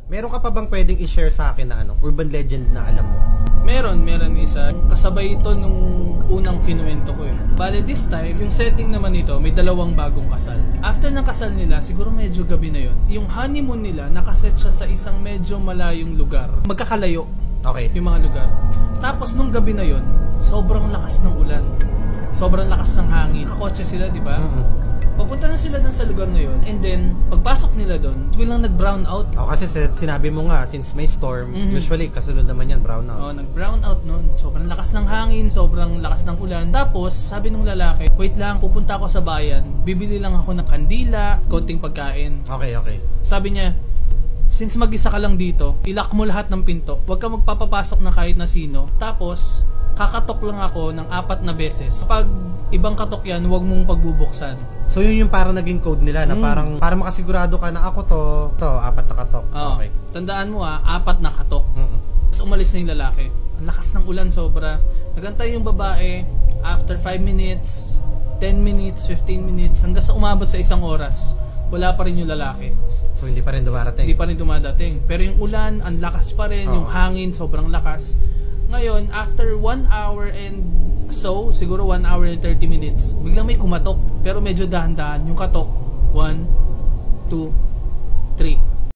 Meron ka pa bang pwedeng i-share sa akin na urban legend na alam mo? Meron isa. Kasabay ito nung unang kinuwento ko eh. Bale this time, yung setting naman nito, may dalawang bagong kasal. After ng kasal nila, siguro medyo gabi na yon. Yung honeymoon nila, nakaset siya sa isang medyo malayong lugar. Magkakalayo. Okay. Yung mga lugar. Tapos nung gabi na yon, sobrang lakas ng ulan. Sobrang lakas ng hangin. Kakotse sila, di ba? Papunta na sila dun sa lugar na yun. And then, pagpasok nila dun, bilang nag-brown out. Kasi sinabi mo nga, since may storm, usually kasunod naman yan, brown out. Nag-brown out nun. Sobrang lakas ng hangin, sobrang lakas ng ulan. Tapos, sabi nung lalaki, wait lang, pupunta ako sa bayan. Bibili lang ako ng kandila, konting pagkain. Okay. Sabi niya, since mag-isa ka lang dito, ilock mo lahat ng pinto. Huwag ka magpapapasok na kahit na sino. Tapos, kakatok lang ako ng 4 na beses. Pag ibang katok yan, huwag mong pagbubuksan. So yun yung parang naging code nila na parang para makasigurado ka na ako to 4 na katok. Okay. Tandaan mo 4 na katok. Tapos umalis na yung lalaki. Ang lakas ng ulan sobra. Nagantay yung babae after 5 minutes, 10 minutes, 15 minutes, hanggang sa umabot sa 1 oras. Wala pa rin yung lalaki. So hindi pa rin dumarating. Hindi pa rin dumadating. Pero yung ulan, ang lakas pa rin, yung hangin sobrang lakas. Ngayon, after 1 hour and so, siguro 1 hour and 30 minutes, biglang may kumatok. Pero medyo dahan-dahan. Yung katok, 1, 2, 3.